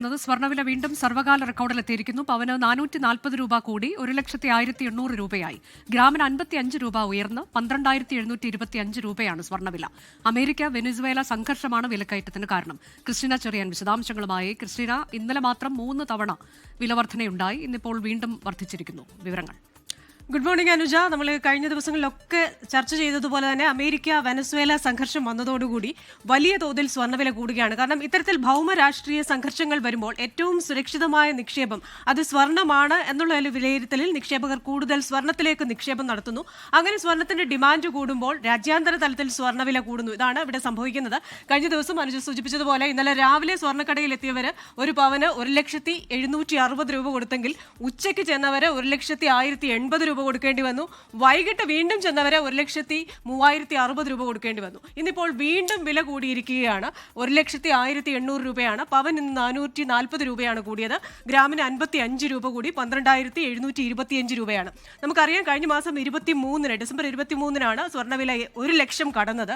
സ്വർണ്ണവില വീണ്ടും സർവകാല റെക്കോർഡിലെത്തിയിരിക്കുന്നു. പവന് 440 രൂപ കൂടി 1,18,800 രൂപയായി. ഗ്രാമിന് 55 രൂപ ഉയർന്ന് 12,725 രൂപയാണ് സ്വർണ്ണവില. അമേരിക്ക വെനസ്വേല സംഘർഷമാണ് വിലക്കയറ്റത്തിന് കാരണം. ക്രിസ്റ്റീന ചെറിയാൻ വിശദാംശങ്ങളുമായി. ക്രിസ്റ്റീന, ഇന്നലെ മാത്രം 3 തവണ വിലവർധനയുണ്ടായി. ഇന്നിപ്പോൾ വീണ്ടും വർദ്ധിച്ചിരിക്കുന്നു. വിവരങ്ങൾ. Good morning Anuja. നമ്മൾ കഴിഞ്ഞ ദിവസങ്ങളിലൊക്കെ ചർച്ച ചെയ്തതുപോലെ തന്നെ അമേരിക്ക വെനസ്വേല സംഘർഷം വന്നതോടുകൂടി വലിയ തോതിൽ സ്വർണ്ണവില കൂടുകയാണ്. കാരണം ഇത്തരത്തിൽ ഭൗമ രാഷ്ട്രീയ സംഘർഷങ്ങൾ വരുമ്പോൾ ഏറ്റവും സുരക്ഷിതമായ നിക്ഷേപം അത് സ്വർണ്ണമാണ് എന്നുള്ള വിലയിരുത്തലിൽ നിക്ഷേപകർ കൂടുതൽ സ്വർണ്ണത്തിലേക്ക് നിക്ഷേപം നടത്തുന്നു. അങ്ങനെ സ്വർണ്ണത്തിന്റെ ഡിമാൻഡ് കൂടുമ്പോൾ രാജ്യാന്തര തലത്തിൽ സ്വർണ്ണവില കൂടുന്നു. ഇതാണ് ഇവിടെ സംഭവിക്കുന്നത്. കഴിഞ്ഞ ദിവസം അനുജ സൂചിപ്പിച്ചതുപോലെ ഇന്നലെ രാവിലെ സ്വർണ്ണക്കടയിൽ എത്തിയവര് ഒരു പവന് 1,760 രൂപ കൊടുത്തെങ്കിൽ ഉച്ചയ്ക്ക് ചെന്നവര് 1,180 രൂപ കൊടുക്കേണ്ടി വന്നു. വൈകിട്ട് വീണ്ടും ചെന്നവരെ 1,3060 രൂപ കൊടുക്കേണ്ടി വന്നു. ഇന്നിപ്പോൾ വീണ്ടും വില കൂടിയിരിക്കുകയാണ്. 1,18,800 രൂപയാണ്. പവൻ ഇന്ന് 440 രൂപയാണ് കൂടിയത്. ഗ്രാമിന് 55 രൂപ കൂടി 12,725 രൂപയാണ്. നമുക്കറിയാം, കഴിഞ്ഞ മാസം ഡിസംബർ 23-നാണ് സ്വർണ്ണവില 1 ലക്ഷം കടന്നത്.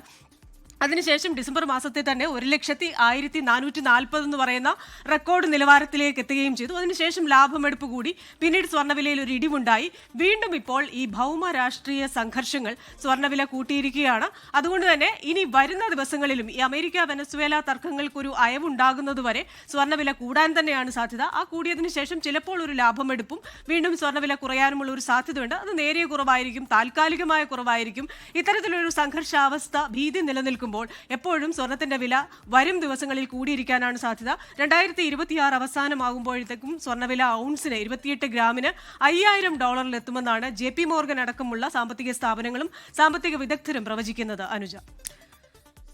അതിനുശേഷം ഡിസംബർ മാസത്തെ തന്നെ 1,01,440 എന്ന് പറയുന്ന റെക്കോർഡ് നിലവാരത്തിലേക്ക് എത്തുകയും ചെയ്തു. അതിനുശേഷം ലാഭമെടുപ്പ് കൂടി. പിന്നീട് സ്വർണ്ണവിലയിൽ ഒരു ഇടിവുണ്ടായി. വീണ്ടും ഇപ്പോൾ ഈ ഭൗമ രാഷ്ട്രീയ സംഘർഷങ്ങൾ സ്വർണ്ണവില കൂട്ടിയിരിക്കുകയാണ്. അതുകൊണ്ട് തന്നെ ഇനി വരുന്ന ദിവസങ്ങളിലും ഈ അമേരിക്ക വെനസ്വേല തർക്കങ്ങൾക്കൊരു അയവുണ്ടാകുന്നതുവരെ സ്വർണ്ണവില കൂടാൻ തന്നെയാണ് സാധ്യത. ആ കൂടിയതിനു ശേഷം ചിലപ്പോൾ ഒരു ലാഭമെടുപ്പും വീണ്ടും സ്വർണ്ണവില കുറയാനുമുള്ള ഒരു സാധ്യതയുണ്ട്. അത് നേരിയ കുറവായിരിക്കും, താൽക്കാലികമായ കുറവായിരിക്കും. ഇത്തരത്തിലൊരു സംഘർഷാവസ്ഥ, ഭീതി നിലനിൽക്കും എപ്പോഴും സ്വർണത്തിന്റെ വില വരും ദിവസങ്ങളിൽ കൂടിയിരിക്കാനാണ് സാധ്യത. 2026 അവസാനമാകുമ്പോഴത്തേക്കും സ്വർണ്ണവില ഔൺസിന് 28 ഗ്രാമിന് $5,000 എത്തുമെന്നാണ് JP മോർഗൻ അടക്കമുള്ള സാമ്പത്തിക സ്ഥാപനങ്ങളും സാമ്പത്തിക വിദഗ്ധരും പ്രവചിക്കുന്നത്. അനുജ,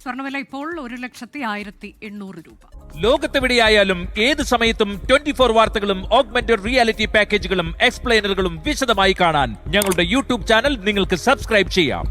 സ്വർണ്ണവില ഇപ്പോൾ 1,18,800 രൂപ. ലോകത്തെവിടെയായാലും ഏത് സമയത്തും 24 വാർത്തകളും ഓഗ്മെന്റഡ് റിയാലിറ്റി പാക്കേജുകളും എക്സ്പ്ലെയിനറുകളും വിശദമായി കാണാൻ ഞങ്ങളുടെ യൂട്യൂബ് ചാനൽ നിങ്ങൾക്ക് സബ്സ്ക്രൈബ് ചെയ്യാം.